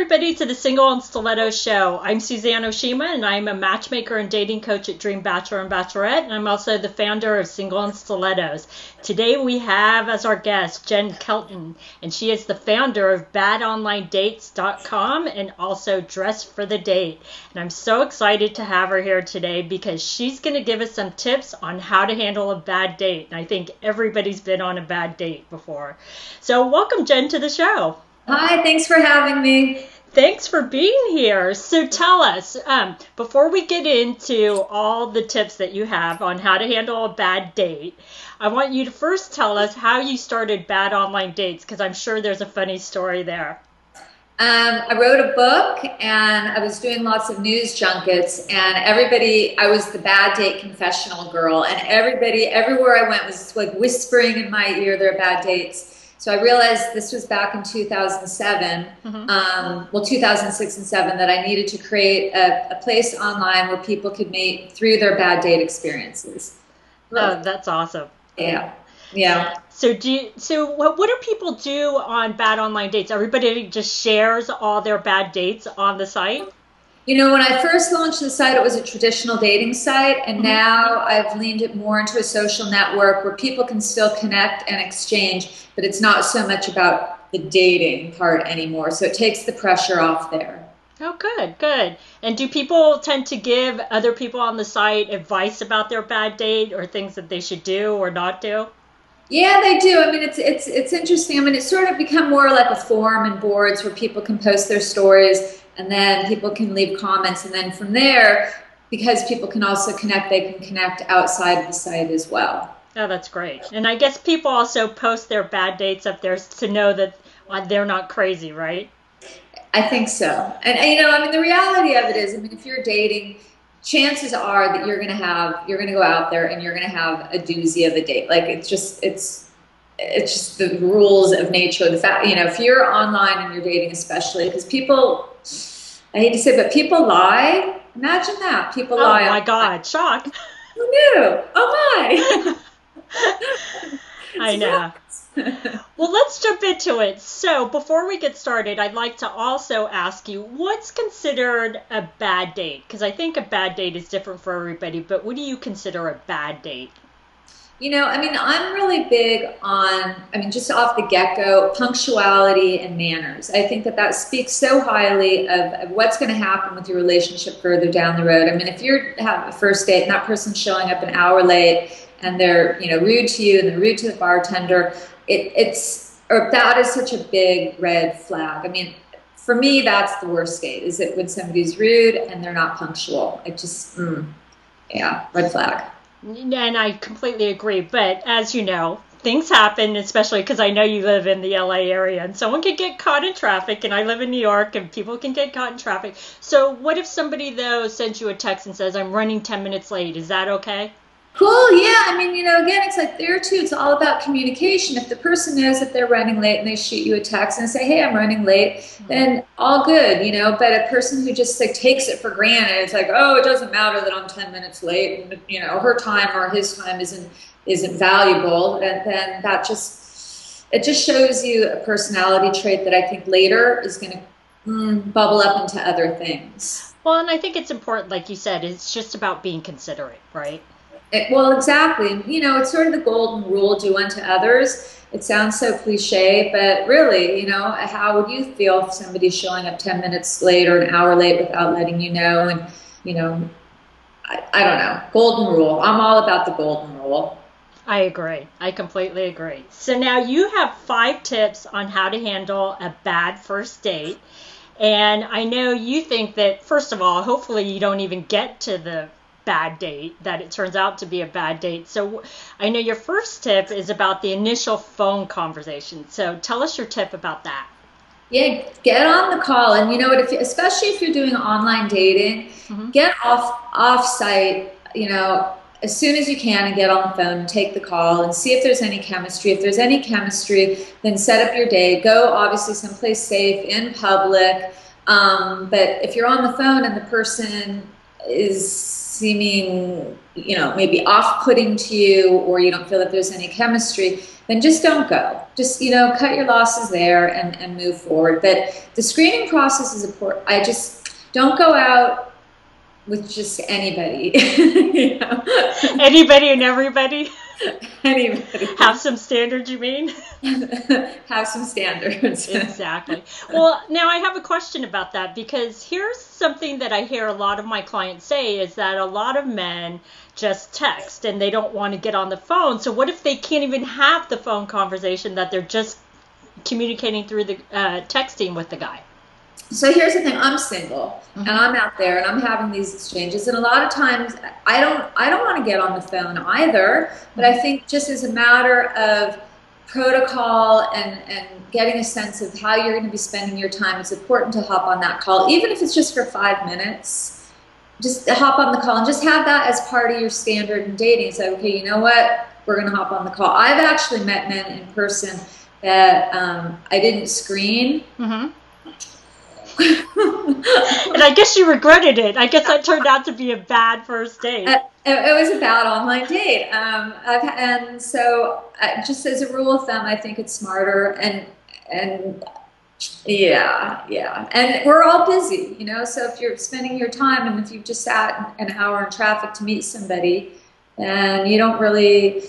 everybody to the Single and Stilettos Show. I'm Suzanne Oshima, and I'm a matchmaker and dating coach at Dream Bachelor and Bachelorette, and I'm also the founder of Single and Stilettos. Today we have as our guest Jen Kelton, and she is the founder of badonlinedates.com and also Dress for the Date. And I'm so excited to have her here today because she's going to give us some tips on how to handle a bad date. And I think everybody's been on a bad date before. So welcome, Jen, to the show. Hi, thanks for having me. Thanks for being here. So tell us, before we get into all the tips that you have on how to handle a bad date, I want you to first tell us how you started Bad Online Dates, because I'm sure there's a funny story there. I wrote a book and I was doing lots of news junkets, and I was the bad date confessional girl, and everybody, everywhere I went was like whispering in my ear their bad dates. So I realized this was back in 2007, 2006 and 7, that I needed to create a place online where people could meet through their bad date experiences. Oh, that's awesome. Yeah. So what do people do on Bad Online Dates? Everybody just shares all their bad dates on the site? You know, when I first launched the site, it was a traditional dating site, and now I've leaned it more into a social network where people can still connect and exchange, but it's not so much about the dating part anymore. So it takes the pressure off there. Oh, good. And do people tend to give other people on the site advice about their bad date or things that they should do or not do? Yeah, they do. I mean, it's interesting. I mean, it's sort of become more like a forum and boards where people can post their stories, and then people can leave comments, and then from there, because people can also connect, they can connect outside of the site as well. Oh, that's great. And I guess people also post their bad dates up there to know that they're not crazy, right? I think so. And you know, I mean, the reality of it is, I mean, if you're dating, chances are that you're going to go out there and you're going to have a doozy of a date. Like it's just the rules of nature. The fact, you know, if you're online and you're dating, especially because people, I hate to say it, but people lie. Imagine that. People lie. Oh my God. Shock. Who knew? Oh my. I know. Well, let's jump into it. So before we get started, I'd like to also ask you, what's considered a bad date? Because I think a bad date is different for everybody, but what do you consider a bad date? You know, I mean, I'm really big on, I mean, just off the get-go, punctuality and manners. I think that speaks so highly of what's going to happen with your relationship further down the road. I mean, if you're having a first date and that person's showing up an hour late and they're, you know, rude to you and they're rude to the bartender, that is such a big red flag. I mean, for me, that's the worst date, is it when somebody's rude and they're not punctual. It just, red flag. And I completely agree. But as you know, things happen, especially because I know you live in the LA area, and someone can get caught in traffic, and I live in New York, and people can get caught in traffic. So what if somebody, though, sends you a text and says, I'm running 10 minutes late? Is that okay? Cool, yeah. I mean, you know, again, it's like there too, it's all about communication. If the person knows that they're running late and they shoot you a text and say, hey, I'm running late, then all good, you know. But a person who just like takes it for granted, it's like, oh, it doesn't matter that I'm 10 minutes late, and you know, her time or his time isn't valuable, and then it just shows you a personality trait that I think later is going to bubble up into other things. Well, and I think it's important, like you said, it's just about being considerate, right? Well, exactly. You know, it's sort of the golden rule, do unto others. It sounds so cliche, but really, you know, how would you feel if somebody's showing up 10 minutes late or an hour late without letting you know? And, you know, I don't know. Golden rule. I'm all about the golden rule. I agree. I completely agree. So now you have 5 tips on how to handle a bad first date. And I know you think that, first of all, hopefully you don't even get to the bad date, that it turns out to be a bad date. So I know your first tip is about the initial phone conversation. So tell us your tip about that. Yeah, get on the call. And you know what, especially if you're doing online dating, get off site, you know, as soon as you can, and get on the phone and take the call and see if there's any chemistry. If there's any chemistry, then set up your day. Go obviously someplace safe in public. But if you're on the phone and the person is seeming, maybe off-putting to you, or you don't feel that there's any chemistry, then just don't go. Just, cut your losses there and move forward. But the screening process is important. I just don't go out with just anybody. Anybody and everybody. Anybody. Have some standards, you mean? Have some standards. Exactly. Well, now I have a question about that, because here's something that I hear a lot of my clients say is that a lot of men just text and they don't want to get on the phone. So what if they can't even have the phone conversation, that they're just communicating through the texting with the guy? So here's the thing, I'm single and I'm out there and I'm having these exchanges, and a lot of times I don't want to get on the phone either, but I think just as a matter of protocol and getting a sense of how you're going to be spending your time, it's important to hop on that call, even if it's just for 5 minutes. Just hop on the call and just have that as part of your standard in dating. It's like, okay, you know what? We're going to hop on the call. I've actually met men in person that I didn't screen. And I guess you regretted it. I guess that turned out to be a bad first date. It was a bad online date. And so just as a rule of thumb, I think it's smarter and yeah. And we're all busy, so if you're spending your time and if you've just sat an hour in traffic to meet somebody, and you don't really,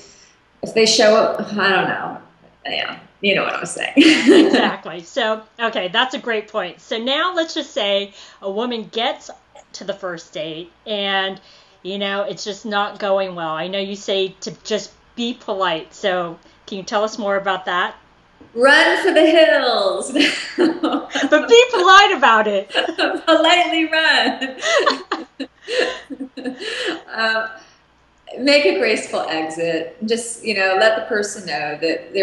if they show up, I don't know. Yeah. You know what I'm saying. Yeah, exactly. So, okay, that's a great point. So now let's just say a woman gets to the first date and, it's just not going well. I know you say to just be polite. So can you tell us more about that? Run for the hills. But be polite about it. Politely run. Make a graceful exit. Just, let the person know that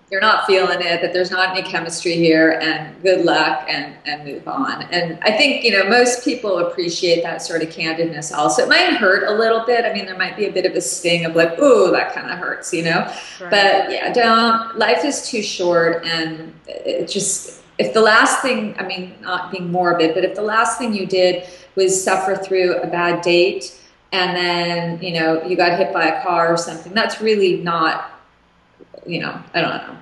you're not feeling it, that there's not any chemistry here, and good luck, and move on. And I think, most people appreciate that sort of candidness also. It might hurt a little bit. I mean, there might be a bit of a sting of like, ooh, that kind of hurts, Right. But yeah, life is too short, and it just, if the last thing, not being morbid, but if the last thing you did was suffer through a bad date, and then, you got hit by a car or something, that's really not, I don't know.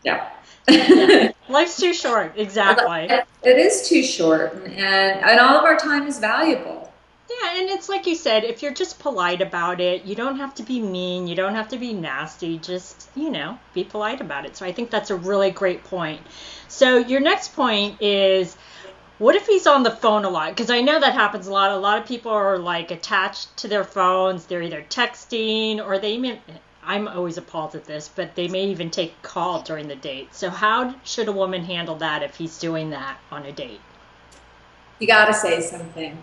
Yeah. Life's too short. Exactly. It is too short, and all of our time is valuable. Yeah, and it's like you said, if you're just polite about it, you don't have to be mean, you don't have to be nasty, just, be polite about it. So I think that's a really great point. So your next point is, what if he's on the phone a lot? Because I know that happens a lot. A lot of people are like attached to their phones. They're either texting or they even, I'm always appalled at this, but they may even take a call during the date. So how should a woman handle that if he's doing that on a date? You got to say something.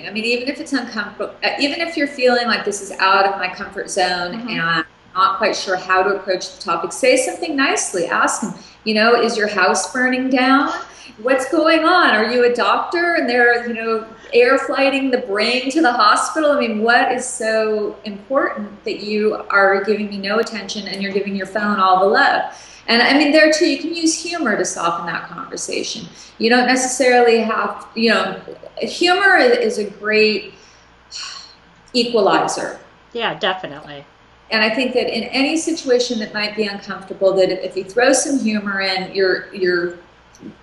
I mean, even if it's uncomfortable, even if you're feeling like this is out of my comfort zone and I'm not quite sure how to approach the topic, say something nicely. Ask him, is your house burning down? What's going on? Are you a doctor and they're, air flighting the brain to the hospital? I mean, what is so important that you are giving me no attention and you're giving your phone all the love? And I mean, there too, you can use humor to soften that conversation. You don't necessarily have, humor is a great equalizer. Yeah, definitely. And I think that in any situation that might be uncomfortable, that if you throw some humor in, you're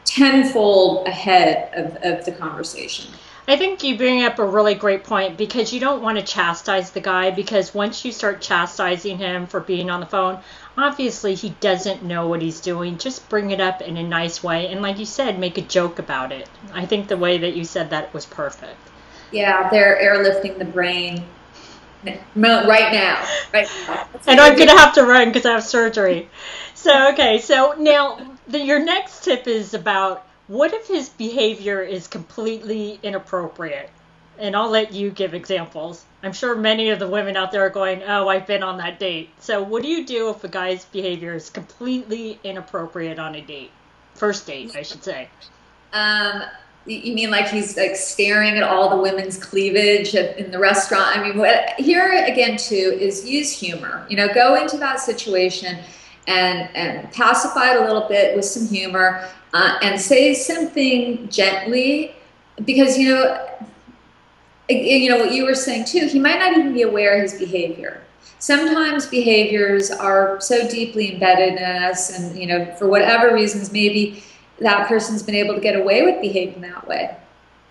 tenfold ahead of the conversation. I think you bring up a really great point, because you don't want to chastise the guy, because once you start chastising him for being on the phone, obviously he doesn't know what he's doing. Just bring it up in a nice way. And like you said, make a joke about it. I think the way that you said that was perfect. Yeah, they're airlifting the brain right now. And I'm going to have to run because I have surgery. So, okay. So now your next tip is about, what if his behavior is completely inappropriate? And I'll let you give examples. I'm sure many of the women out there are going, oh, I've been on that date. So what do you do if a guy's behavior is completely inappropriate on a date? First date, I should say. You mean like he's like staring at all the women's cleavage in the restaurant? I mean, here again too is use humor. Go into that situation and pacify it a little bit with some humor, and say something gently, because you know, what you were saying too, he might not even be aware of his behavior. Sometimes behaviors are so deeply embedded in us, and, you know, for whatever reasons, maybe that person's been able to get away with behaving that way.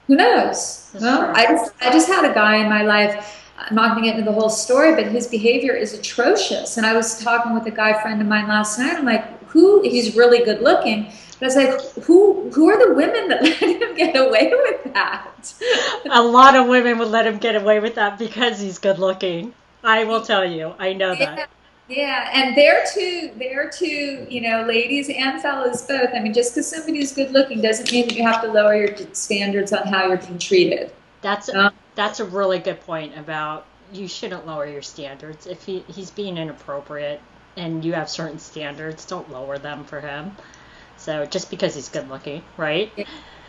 Who knows? Well, I just had a guy in my life. I'm not going to get into the whole story, but his behavior is atrocious. And I was talking with a guy friend of mine last night. I'm like, he's really good looking. But I was like, who are the women that let him get away with that? A lot of women would let him get away with that because he's good looking. I will tell you. I know that. Yeah, and there too, you know, ladies and fellas both. I mean, just because somebody's good looking doesn't mean that you have to lower your standards on how you're being treated. That's a really good point about you shouldn't lower your standards. If he's being inappropriate and you have certain standards, don't lower them for him. So just because he's good looking, right?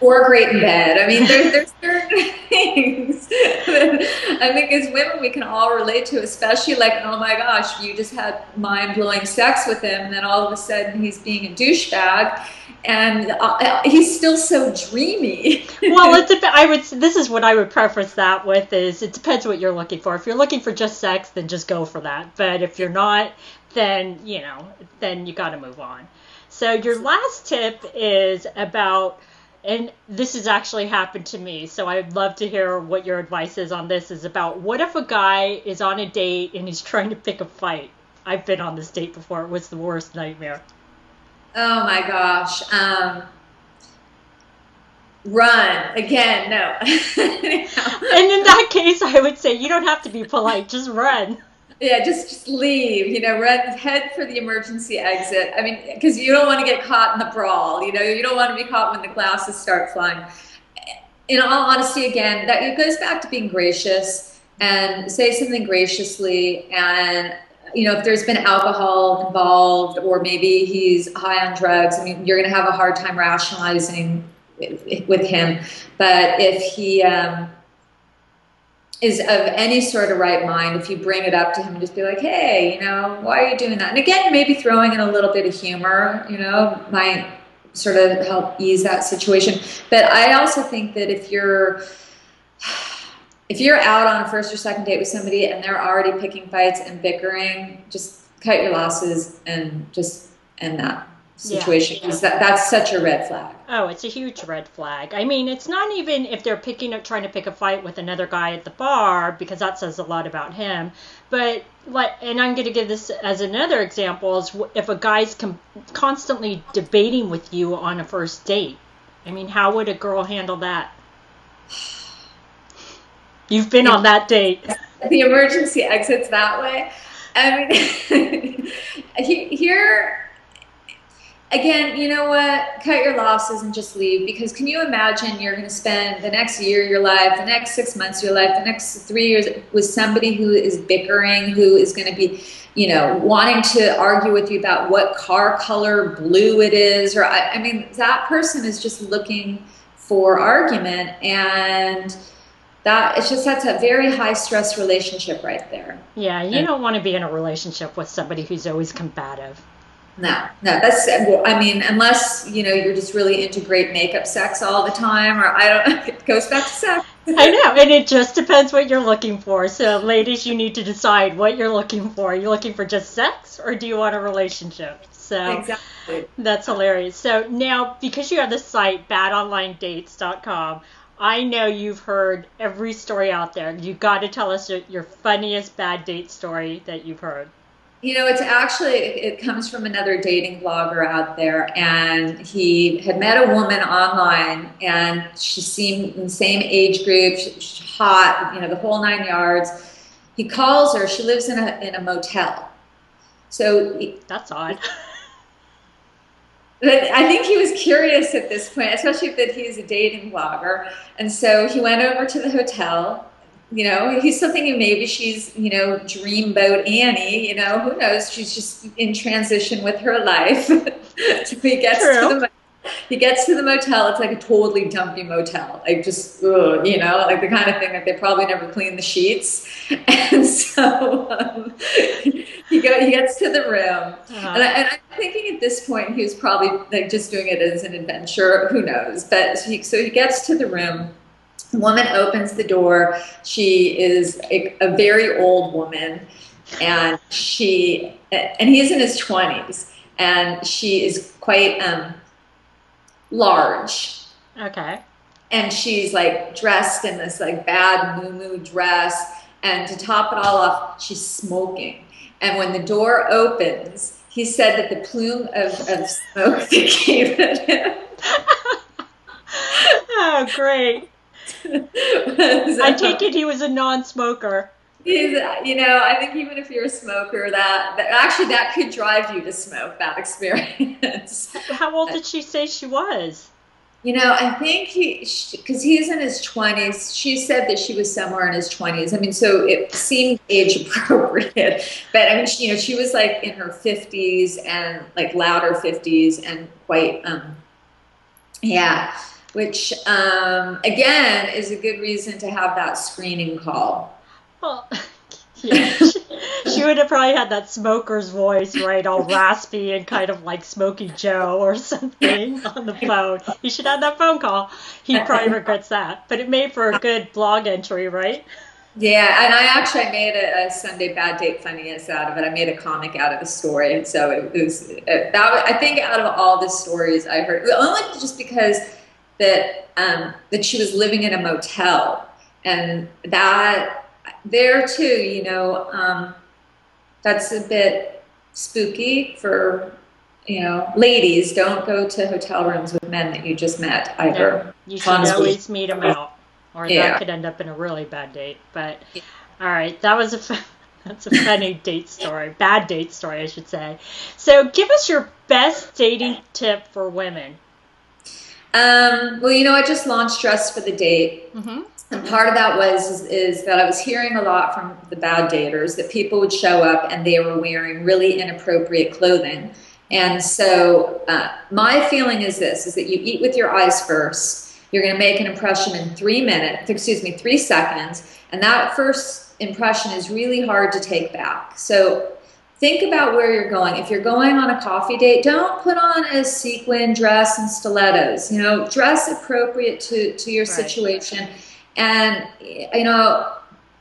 Or great in bed. I mean, there's certain things that I think as women we can all relate to, especially like, oh my gosh, you just had mind-blowing sex with him, and then all of a sudden he's being a douchebag, and he's still so dreamy. Well, this is what I would preface that with is it depends what you're looking for. If you're looking for just sex, then just go for that. But if you're not, then, you know, then you got to move on. So your last tip is about, and this has actually happened to me, so I'd love to hear what your advice is on this, is about what if a guy is on a date and he's trying to pick a fight? I've been on this date before. It was the worst nightmare. Oh my gosh. Run. Again, no. And in that case, I would say you don't have to be polite, just run. Yeah, just leave, you know, head for the emergency exit. I mean, because you don't want to get caught in the brawl, you know, you don't want to be caught when the glasses start flying. In all honesty, again, that it goes back to being gracious and say something graciously. And, you know, if there's been alcohol involved or maybe he's high on drugs, I mean, you're going to have a hard time rationalizing with him. But if he is of any sort of right mind, if you bring it up to him and just be like, hey, you know, why are you doing that? And again, maybe throwing in a little bit of humor, you know, might sort of help ease that situation. But I also think that if you're out on a first or second date with somebody and they're already picking fights and bickering, just cut your losses and just end that situation, because that's such a red flag. Oh, it's a huge red flag. I mean, it's not even if they're trying to pick a fight with another guy at the bar, because that says a lot about him. But and I'm going to give this as another example, is if a guy's constantly debating with you on a first date. I mean, how would a girl handle that? You've been on that date. The emergency exits that way. I mean, here. Again, you know what? Cut your losses and just leave, because can you imagine you're going to spend the next year of your life, the next 6 months of your life, the next 3 years with somebody who is bickering, who is going to be, you know, wanting to argue with you about what car color blue it is, or I mean, that person is just looking for argument, and that's a very high stress relationship right there. Yeah, you don't want to be in a relationship with somebody who's always combative. No, that's, I mean, unless, you know, you're just really into great makeup sex all the time, or I don't know, it goes back to sex. I know, and it just depends what you're looking for. So, ladies, you need to decide what you're looking for. Are you looking for just sex, or do you want a relationship? So, exactly. That's hilarious. So, now, because you have the site, badonlinedates.com, I know you've heard every story out there. You got to tell us your funniest bad date story that you've heard. You know, it's actually, it comes from another dating blogger out there, and he had met a woman online, and she seemed in the same age group, she's hot, you know, the whole 9 yards. He calls her, she lives in a motel. So that's odd. But I think he was curious at this point, especially that he's a dating blogger. And so he went over to the hotel. You know, he's still thinking maybe she's, you know, Dreamboat Annie, you know, who knows? She's just in transition with her life. So he gets to the motel. It's like a totally dumpy motel, like just, you know, like the kind of thing that they probably never clean the sheets. And so he gets to the room, and I'm thinking at this point he was probably like just doing it as an adventure. Who knows? But so he gets to the room. The woman opens the door. She is a very old woman, and he's in his 20s, and she is quite large. Okay. And she's like dressed in this like bad moo dress, and to top it all off, she's smoking. And when the door opens, he said that the plume of smoke that came at him. Oh, great. I take it he was a non-smoker. He's, I think even if you're a smoker, that could drive you to smoke, that experience. How old did she say she was? I think because he's in his 20s, she said that she was somewhere in his 20s. I mean, so it seemed age appropriate, but I mean, she was like in her 50s and like louder 50s and quite, yeah, which, again, is a good reason to have that screening call. Well, yeah, she would have probably had that smoker's voice, right, all raspy and kind of like Smokey Joe or something on the phone. He should have that phone call. He probably regrets that. But it made for a good blog entry, right? Yeah, and I made a Sunday Bad Date Funniest out of it. I made a comic out of the story, and so it was I think out of all the stories I heard, only just because that she was living in a motel, and that. There too, that's a bit spooky for, ladies. Don't go to hotel rooms with men that you just met either. No, you should always meet them out, or that could end up in a really bad date. But all right, that's a funny date story, bad date story, I should say. So, give us your best dating tip for women. Well, I just launched Dress for the Date. Mm-hmm. And part of that is that I was hearing a lot from the bad daters that people would show up and they were wearing really inappropriate clothing. And so my feeling is that you eat with your eyes first. You're going to make an impression in 3 seconds. And that first impression is really hard to take back. So think about where you're going. If you're going on a coffee date, don't put on a sequin dress and stilettos. Dress appropriate to your situation. And,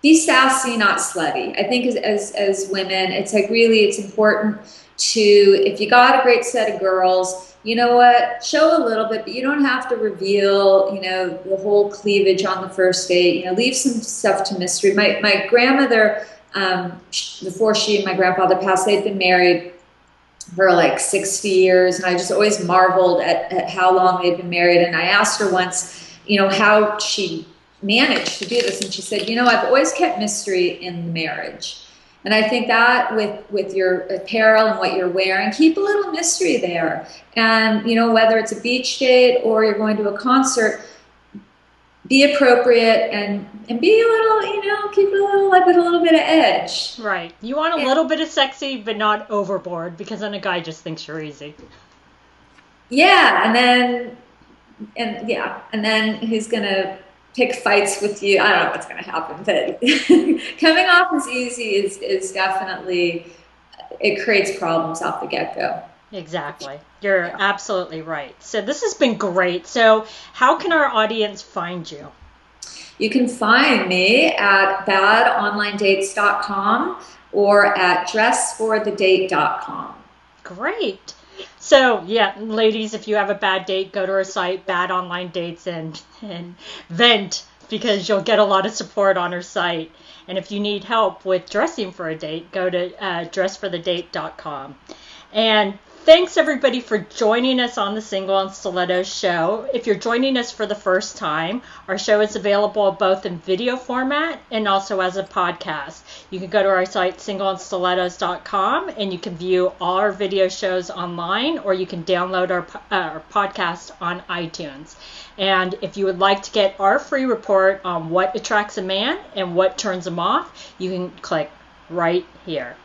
be sassy, not slutty. I think as women, it's like it's important to, if you got a great set of girls, show a little bit, but you don't have to reveal, the whole cleavage on the first date. Leave some stuff to mystery. My grandmother, before she and my grandfather passed, they'd been married for like 60 years. And I just always marveled at how long they'd been married. And I asked her once, how she managed to do this, and she said, I've always kept mystery in the marriage, and I think that with your apparel and what you're wearing, keep a little mystery there. And whether it's a beach date or you're going to a concert, be appropriate and be a little, keep it a little, like with a little bit of edge. Right. You want a little bit of sexy, but not overboard, because then a guy just thinks you're easy. Yeah, and then he's gonna pick fights with you. I don't know what's going to happen, but coming off as easy is definitely, it creates problems off the get-go. Exactly. You're absolutely right. So this has been great. So how can our audience find you? You can find me at badonlinedates.com or at dressforthedate.com. Great. So, yeah, ladies, if you have a bad date, go to our site, Bad Online Dates, and vent, because you'll get a lot of support on her site. And if you need help with dressing for a date, go to dressforthedate.com. And thanks, everybody, for joining us on the Single and Stilettos show. If you're joining us for the first time, our show is available both in video format and also as a podcast. You can go to our site, singleandstilettos.com, and you can view all our video shows online, or you can download our podcast on iTunes. And if you would like to get our free report on what attracts a man and what turns him off, you can click right here.